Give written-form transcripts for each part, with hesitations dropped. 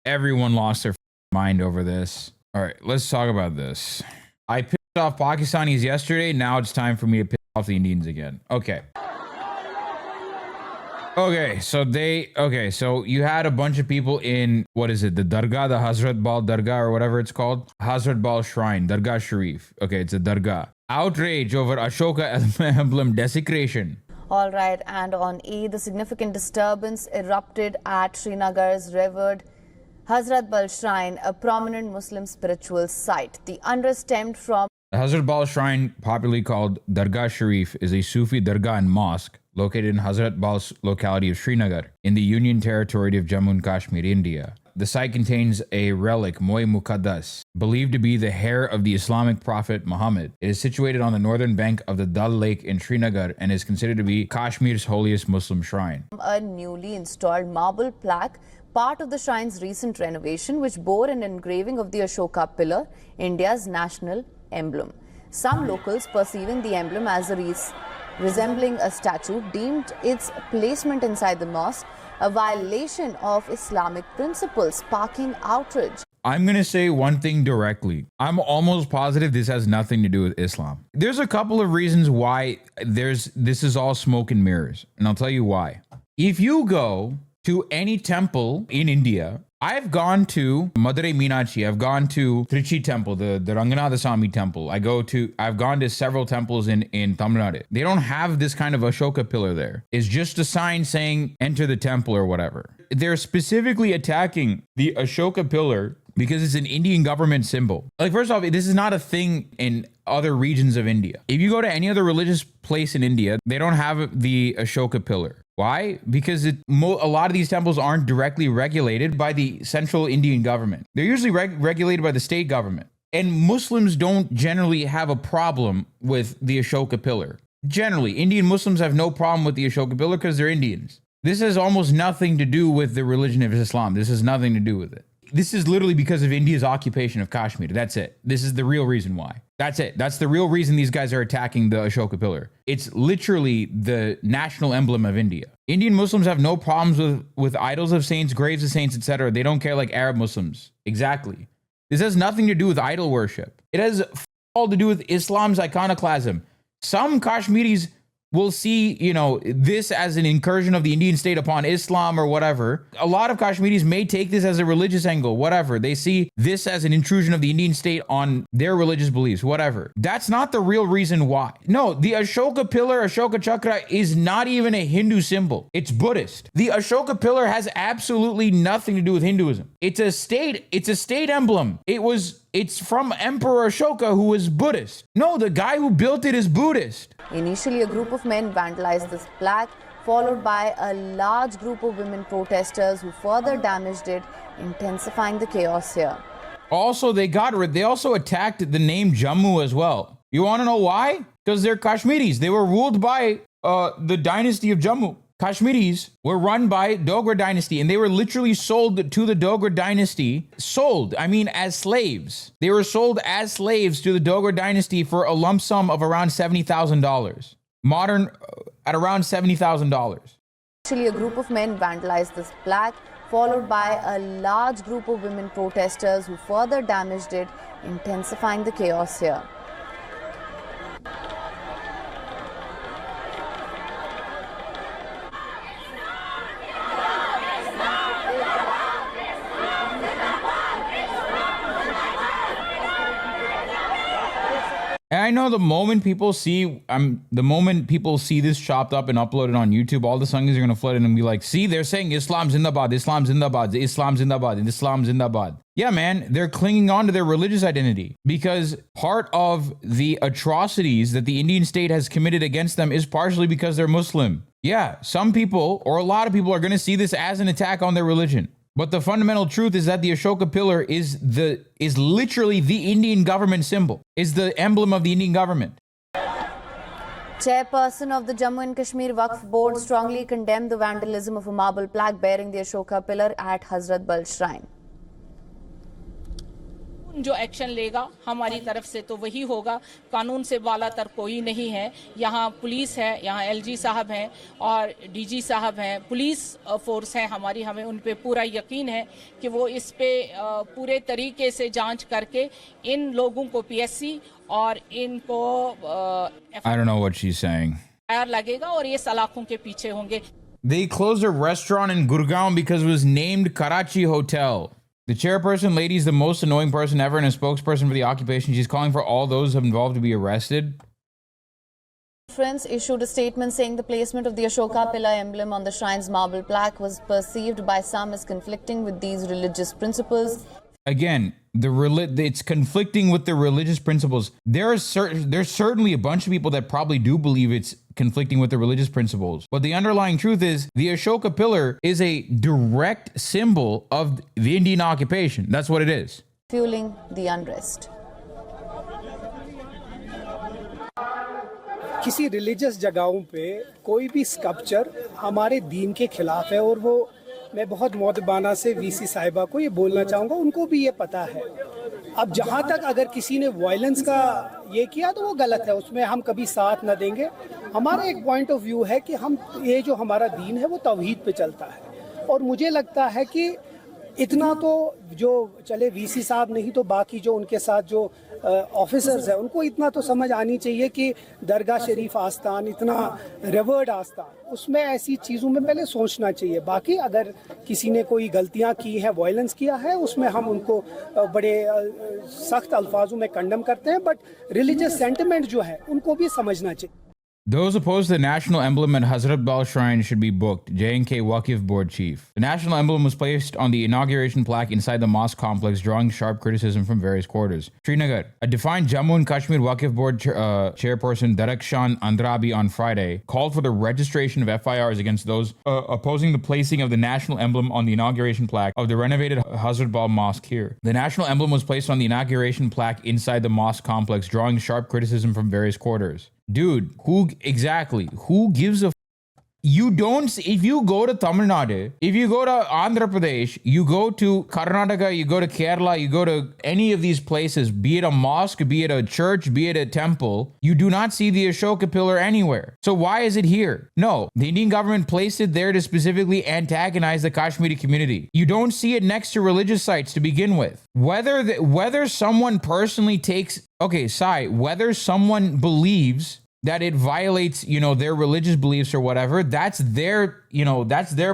Everyone lost their mind over this. All right, let's talk about this. I pissed off Pakistanis yesterday. Now it's time for me to piss off the Indians again. Okay. So you had a bunch of people in, what is it, the Dargah, the Hazratbal Dargah or whatever it's called? Hazratbal Shrine, Dargah Sharif. Okay, it's a Dargah. Outrage over Ashoka Emblem desecration. All right, and on Eid, the significant disturbance erupted at Srinagar's Revered Hazratbal Shrine, a prominent Muslim spiritual site. The unrest stemmed from The Hazratbal Shrine, popularly called Dargah Sharif, is a Sufi Dargah and mosque located in Hazratbal's locality of Srinagar in the Union Territory of Jammu and Kashmir, India. The site contains a relic, Moy Muqaddas, believed to be the hair of the Islamic prophet Muhammad. It is situated on the northern bank of the Dal Lake in Srinagar and is considered to be Kashmir's holiest Muslim shrine. A newly installed marble plaque, part of the shrine's recent renovation, which bore an engraving of the Ashoka pillar, India's national emblem. Some locals, perceiving the emblem as resembling a statue, deemed its placement inside the mosque a violation of Islamic principles, sparking outrage. I'm going to say one thing directly. I'm almost positive this has nothing to do with Islam. There's a couple of reasons why this is all smoke and mirrors, and I'll tell you why. If you go to any temple in India, I've gone to Madurai Meenakshi, I've gone to Trichy Temple, the Ranganatha Temple. I've gone to several temples in Tamil Nadu. They don't have this kind of Ashoka pillar there. It's just a sign saying enter the temple or whatever. They're specifically attacking the Ashoka pillar because it's an Indian government symbol. Like, first off, this is not a thing in other regions of India. If you go to any other religious place in India, they don't have the Ashoka pillar. Why? Because a lot of these temples aren't directly regulated by the central Indian government. They're usually regulated by the state government. And Muslims don't generally have a problem with the Ashoka pillar. Generally, Indian Muslims have no problem with the Ashoka pillar because they're Indians. This has almost nothing to do with the religion of Islam. This has nothing to do with it. This is literally because of India's occupation of Kashmir. That's it. This is the real reason why. That's it. That's the real reason these guys are attacking the Ashoka pillar. It's literally the national emblem of India. Indian Muslims have no problems with idols of saints, graves of saints, etc. They don't care like Arab Muslims. Exactly. This has nothing to do with idol worship. It has all to do with Islam's iconoclasm. Some Kashmiris will see, this as an incursion of the Indian state upon Islam or whatever. A lot of Kashmiris may take this as a religious angle, whatever. They see this as an intrusion of the Indian state on their religious beliefs, whatever. That's not the real reason why. No, the Ashoka pillar, Ashoka chakra is not even a Hindu symbol. It's Buddhist. The Ashoka pillar has absolutely nothing to do with Hinduism. It's a state emblem. It's from Emperor Ashoka, who was Buddhist. No, the guy who built it is Buddhist. Initially, a group of men vandalized this plaque, followed by a large group of women protesters who further damaged it, intensifying the chaos here. Also, they also attacked the name Jammu as well. You want to know why? Because they're Kashmiris. They were ruled by the dynasty of Jammu. Kashmiris were run by Dogra dynasty, and they were literally sold to the Dogra dynasty. As slaves. They were sold as slaves to the Dogra dynasty for a lump sum of around $70,000. At around $70,000. Actually, a group of men vandalized this plaque, followed by a large group of women protesters who further damaged it, intensifying the chaos here. And I know the moment people see this chopped up and uploaded on YouTube, all the songs are going to flood in and be like, see, they're saying Islam Zindabad, Islam Zindabad, Islam Zindabad, and Islam Zindabad. Yeah, man, they're clinging on to their religious identity because part of the atrocities that the Indian state has committed against them is partially because they're Muslim. Yeah, some people or a lot of people are going to see this as an attack on their religion. But the fundamental truth is that the Ashoka pillar is literally the Indian government symbol, is the emblem of the Indian government. Chairperson of the Jammu and Kashmir Waqf Board strongly condemned the vandalism of a marble plaque bearing the Ashoka pillar at Hazratbal Shrine. जो action लेगा हमारी तरफ से तो वही होगा। कानून से बालातर कोई नहीं है। यहाँ पुलिस है, यहाँ एलजी साहब हैं और डीजी साहब हैं, पुलिस फोर्स है हमारी। हमें उन पे पूरा यकीन है कि वो इस पे पूरे तरीके से जांच करके इन लोगों को पीएससी और इनको I don't know what she's saying. लगेगा और ये सलाखों के पीछे होंगे। They closed a restaurant in Gurgaon because it was named Karachi Hotel. The chairperson lady is the most annoying person ever and a spokesperson for the occupation. She's calling for all those involved to be arrested. Conference issued a statement saying the placement of the Ashoka pillar emblem on the shrine's marble plaque was perceived by some as conflicting with these religious principles. Again, it's conflicting with the religious principles. There's certainly a bunch of people that probably do believe it's conflicting with the religious principles. But the underlying truth is the Ashoka pillar is a direct symbol of the Indian occupation. That's what it is. Fueling the unrest. किसी religious जगहों पे कोई भी sculpture हमारे दीन के खिलाफ है और वो मैं बहुत मौदबाना से वीसी साहिबा को ये बोलना चाहूँगा, उनको भी ये पता है। अब जहाँ तक अगर किसी ने वायलेंस का ये किया तो वो गलत है, उसमें हम कभी साथ न देंगे। हमारा एक पॉइंट ऑफ व्यू है कि हम ये जो हमारा दीन है वो तौहीद पे चलता है और मुझे लगता है कि इतना तो जो चले वीसी साहब नहीं तो बाकी जो उनके साथ जो ऑफिसर्स हैं उनको इतना तो समझ आनी चाहिए कि दरगाह शरीफ आस्थान इतना रेवर्ड आस्थान, उसमें ऐसी चीज़ों में पहले सोचना चाहिए। बाकी अगर किसी ने कोई गलतियां की है, वायलेंस किया है, उसमें हम उनको बड़े सख्त अल्फाजों में कंडम करते हैं, बट रिलीजियस सेंटिमेंट जो है उनको भी समझना चाहिए। Those opposed to the national emblem at Hazratbal shrine should be booked. J&K Waqif board chief. The national emblem was placed on the inauguration plaque inside the mosque complex, drawing sharp criticism from various quarters. Srinagar. A defined Jammu and Kashmir Waqif board chairperson Darakshan Andrabi on Friday called for the registration of FIRs against those opposing the placing of the national emblem on the inauguration plaque of the renovated Hazratbal mosque here. The national emblem was placed on the inauguration plaque inside the mosque complex, drawing sharp criticism from various quarters. Dude, who gives a you don't, if you go to Tamil Nadu, if you go to Andhra Pradesh, you go to Karnataka, you go to Kerala, you go to any of these places, be it a mosque, be it a church, be it a temple, you do not see the Ashoka pillar anywhere. So why is it here? No, the Indian government placed it there to specifically antagonize the Kashmiri community. You don't see it next to religious sites to begin with. Whether someone personally takes, whether someone believes that it violates, their religious beliefs or whatever, that's their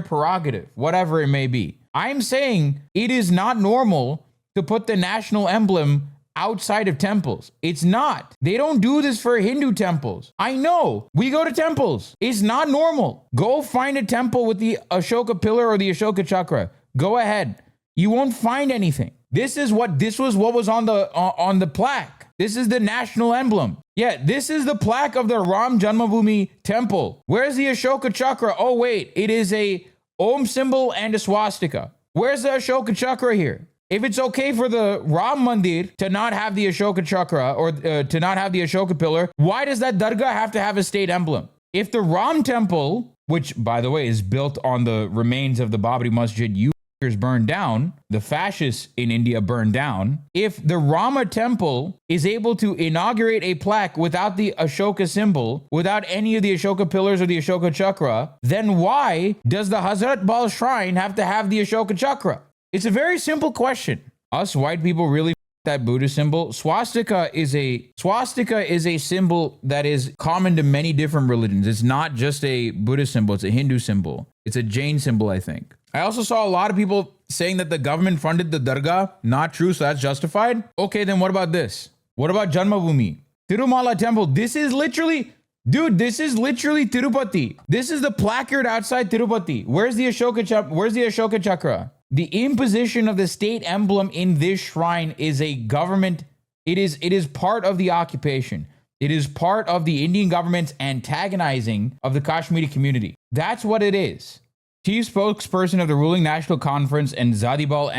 prerogative, whatever it may be. I'm saying it is not normal to put the national emblem outside of temples. It's not. They don't do this for Hindu temples. I know. We go to temples. It's not normal. Go find a temple with the Ashoka pillar or the Ashoka chakra. Go ahead. You won't find anything. This was what was on the plaque. This is the national emblem. Yeah, this is the plaque of the Ram Janmabhoomi temple. Where's the Ashoka chakra? Oh, wait, it is a Om symbol and a swastika. Where's the Ashoka chakra here? If it's okay for the Ram Mandir to not have the Ashoka chakra or to not have the Ashoka pillar, why does that dargah have to have a state emblem? If the Ram temple, which by the way is built on the remains of the Babri Masjid, burned down, the fascists in India burned down. If the Rama temple is able to inaugurate a plaque without the Ashoka symbol, without any of the Ashoka pillars or the Ashoka chakra, then why does the Hazratbal shrine have to have the Ashoka chakra? It's a very simple question. Us white people really that Buddhist symbol. Swastika is a symbol that is common to many different religions. It's not just a Buddhist symbol, it's a Hindu symbol. It's a Jain symbol, I think. I also saw a lot of people saying that the government funded the dargah. Not true, so that's justified. Okay, then what about this? What about Janmabhoomi? Tirumala temple. This is literally Tirupati. This is the placard outside Tirupati. Where's the Ashoka chakra? The imposition of the state emblem in this shrine is a government. It is part of the occupation. It is part of the Indian government's antagonizing of the Kashmiri community. That's what it is. Chief spokesperson of the ruling national conference and Zadibal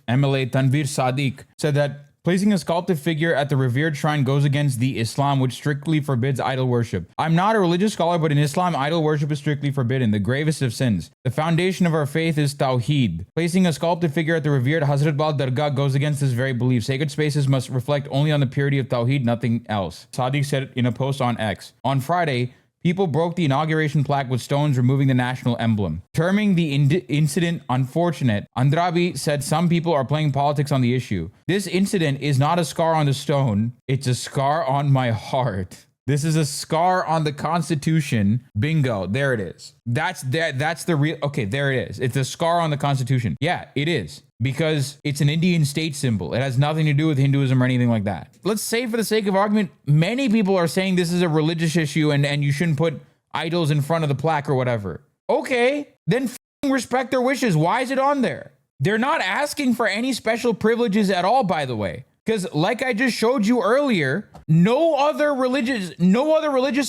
MLA Tanvir Sadiq said that Placing a sculpted figure at the revered shrine goes against the Islam, which strictly forbids idol worship. I'm not a religious scholar, but in Islam, idol worship is strictly forbidden, the gravest of sins. The foundation of our faith is Tawheed. Placing a sculpted figure at the revered Hazratbal Dargah goes against this very belief. Sacred spaces must reflect only on the purity of Tawheed, nothing else. Sadiq said in a post on X. On Friday, people broke the inauguration plaque with stones, removing the national emblem. Terming the incident unfortunate, Andrabi said some people are playing politics on the issue. This incident is not a scar on the stone, it's a scar on my heart. This is a scar on the Constitution. Bingo. There it is. That's the real. Okay, there it is. It's a scar on the Constitution. Yeah, it is. Because it's an Indian state symbol. It has nothing to do with Hinduism or anything like that. Let's say, for the sake of argument, many people are saying this is a religious issue and you shouldn't put idols in front of the plaque or whatever. Okay, then respect their wishes. Why is it on there? They're not asking for any special privileges at all, by the way. Because like I just showed you earlier, no other religious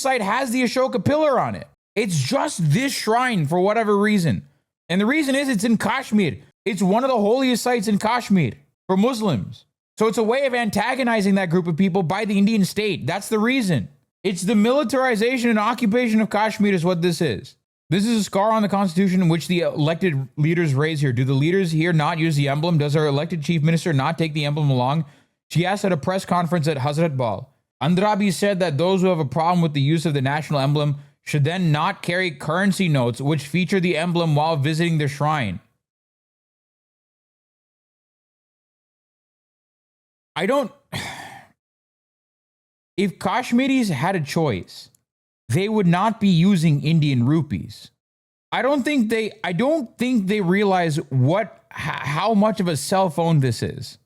site has the Ashoka pillar on it. It's just this shrine for whatever reason. And the reason is it's in Kashmir. It's one of the holiest sites in Kashmir for Muslims. So it's a way of antagonizing that group of people by the Indian state. That's the reason. It's the militarization and occupation of Kashmir is what this is. This is a scar on the Constitution in which the elected leaders raise here. Do the leaders here not use the emblem? Does our elected chief minister not take the emblem along? She asked at a press conference at Hazratbal. Andrabi said that those who have a problem with the use of the national emblem should then not carry currency notes which feature the emblem while visiting the shrine. If Kashmiris had a choice, they would not be using Indian rupees. I don't think they realize how much of a cell phone this is.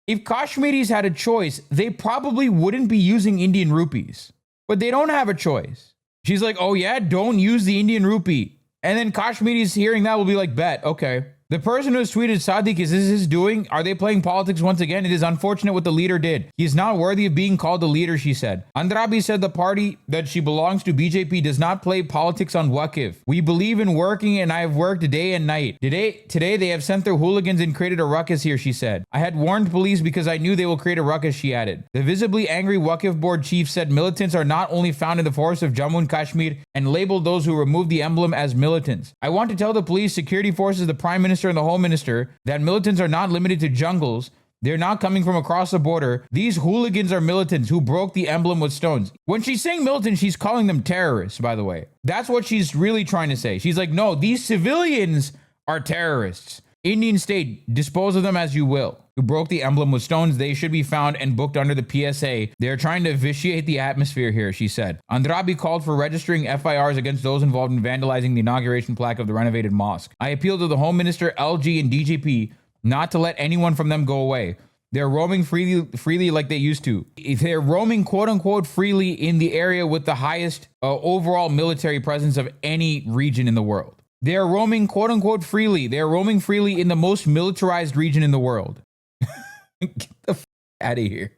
If Kashmiris had a choice, they probably wouldn't be using Indian rupees. But they don't have a choice. She's like, oh yeah, don't use the Indian rupee. And then Kashmiris hearing that will be like, bet, okay. The person who has tweeted, Sadiq, is this his doing? Are they playing politics once again? It is unfortunate what the leader did. He is not worthy of being called the leader, she said. Andrabi said the party that she belongs to, BJP, does not play politics on Waqif. We believe in working and I have worked day and night. Today they have sent their hooligans and created a ruckus here, she said. I had warned police because I knew they will create a ruckus, she added. The visibly angry Waqif board chief said militants are not only found in the forests of Jammu and Kashmir and labeled those who removed the emblem as militants. I want to tell the police, security forces, the prime minister and the home minister that militants are not limited to jungles. They're not coming from across the border. These hooligans are militants who broke the emblem with stones. When she's saying militants, she's calling them terrorists, by the way. That's what she's really trying to say. She's like, no, these civilians are terrorists. Indian state, dispose of them as you will. Who broke the emblem with stones, they should be found and booked under the PSA. They're trying to vitiate the atmosphere here, she said. Andrabi called for registering FIRs against those involved in vandalizing the inauguration plaque of the renovated mosque. I appeal to the Home Minister, LG, and DGP not to let anyone from them go away. They're roaming freely like they used to. They're roaming quote-unquote freely in the area with the highest overall military presence of any region in the world. They're roaming quote-unquote freely. They're roaming freely in the most militarized region in the world. Get the out of here.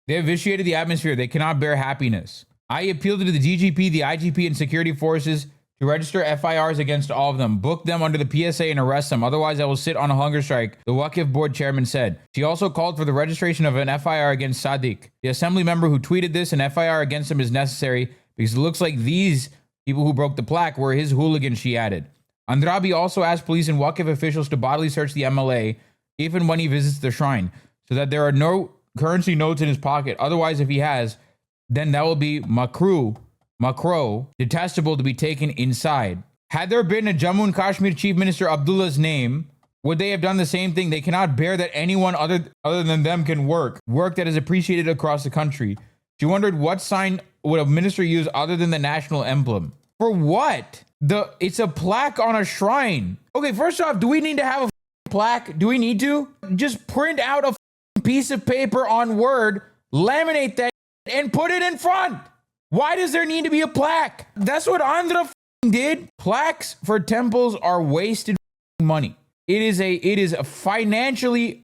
They have vitiated the atmosphere. They cannot bear happiness. I appeal to the DGP, the IGP, and security forces to register FIRs against all of them. Book them under the PSA and arrest them. Otherwise, I will sit on a hunger strike, the Waqif board chairman said. She also called for the registration of an FIR against Sadiq. The assembly member who tweeted this, an FIR against him is necessary because it looks like these people who broke the plaque were his hooligans, she added. Andrabi also asked police and Waqif officials to bodily search the MLA even when he visits the shrine, so that there are no currency notes in his pocket. Otherwise, if he has, then that will be makro, detestable to be taken inside. Had there been a Jammu and Kashmir Chief Minister Abdullah's name, would they have done the same thing? They cannot bear that anyone other than them can work that is appreciated across the country. She wondered what sign would a minister use other than the national emblem? For what? It's a plaque on a shrine. Okay, first off, do we need to have a plaque? Do we need to? Just print out a piece of paper on Word, laminate that, and put it in front. Why does there need to be a plaque? That's what Andhra did. Plaques for temples are wasted money. It is financially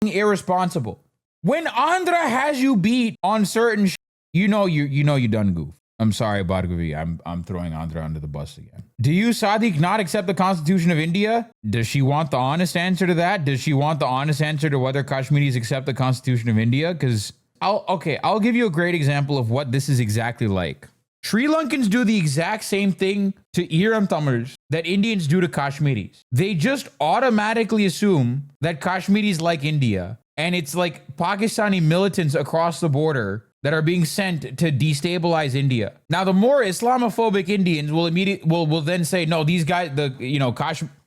irresponsible. When Andhra has you beat on certain you know you done goof. I'm sorry, Bhargavi. I'm throwing Andhra under the bus again. Do you, Sadiq, not accept the Constitution of India? Does she want the honest answer to that? Does she want the honest answer to whether Kashmiris accept the Constitution of India? Because I'll give you a great example of what this is exactly like. Sri Lankans do the exact same thing to Iram Tamils that Indians do to Kashmiris. They just automatically assume that Kashmiris like India, and it's like Pakistani militants across the border that are being sent to destabilize India. Now, the more Islamophobic Indians will then say, no, these guys,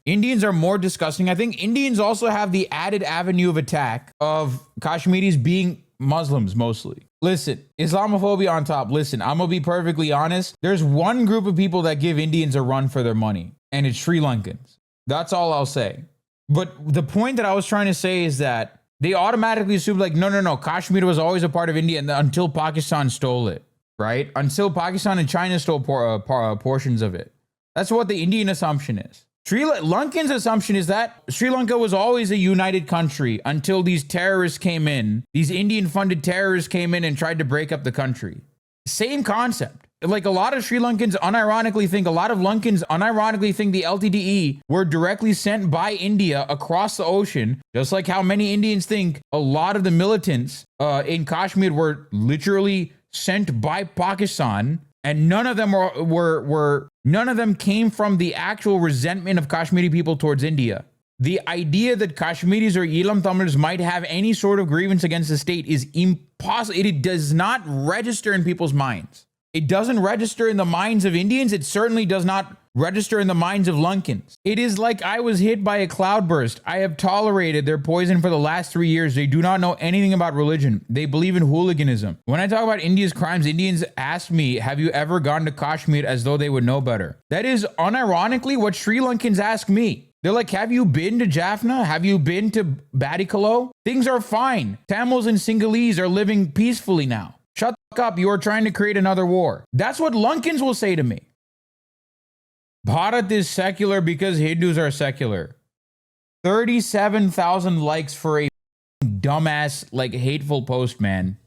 Indians are more disgusting. I think Indians also have the added avenue of attack of Kashmiris being Muslims mostly. Listen, Islamophobia on top. Listen, I'm gonna be perfectly honest. There's one group of people that give Indians a run for their money, and it's Sri Lankans. That's all I'll say. But the point that I was trying to say is that they automatically assume like, no, Kashmir was always a part of India until Pakistan stole it, right? Until Pakistan and China stole portions of it. That's what the Indian assumption is. Sri Lankan's assumption is that Sri Lanka was always a united country until these terrorists came in. These Indian-funded terrorists came in and tried to break up the country. Same concept. Like a lot of Sri Lankans unironically think the LTTE were directly sent by India across the ocean, just like how many Indians think a lot of the militants in Kashmir were literally sent by Pakistan. And none of them none of them came from the actual resentment of Kashmiri people towards India. The idea that Kashmiris or Ilam Tamils might have any sort of grievance against the state is impossible. It does not register in people's minds. It doesn't register in the minds of Indians. It certainly does not register in the minds of Lankans. It is like I was hit by a cloudburst. I have tolerated their poison for the last 3 years. They do not know anything about religion. They believe in hooliganism. When I talk about India's crimes, Indians ask me, have you ever gone to Kashmir, as though they would know better. That is unironically what Sri Lankans ask me. They're like, have you been to Jaffna? Have you been to Badikalo? Things are fine. Tamils and Sinhalese are living peacefully now. Shut the fuck up. You are trying to create another war. That's what Lankans will say to me. Bharat is secular because Hindus are secular. 37,000 likes for a dumbass, like, hateful post, man.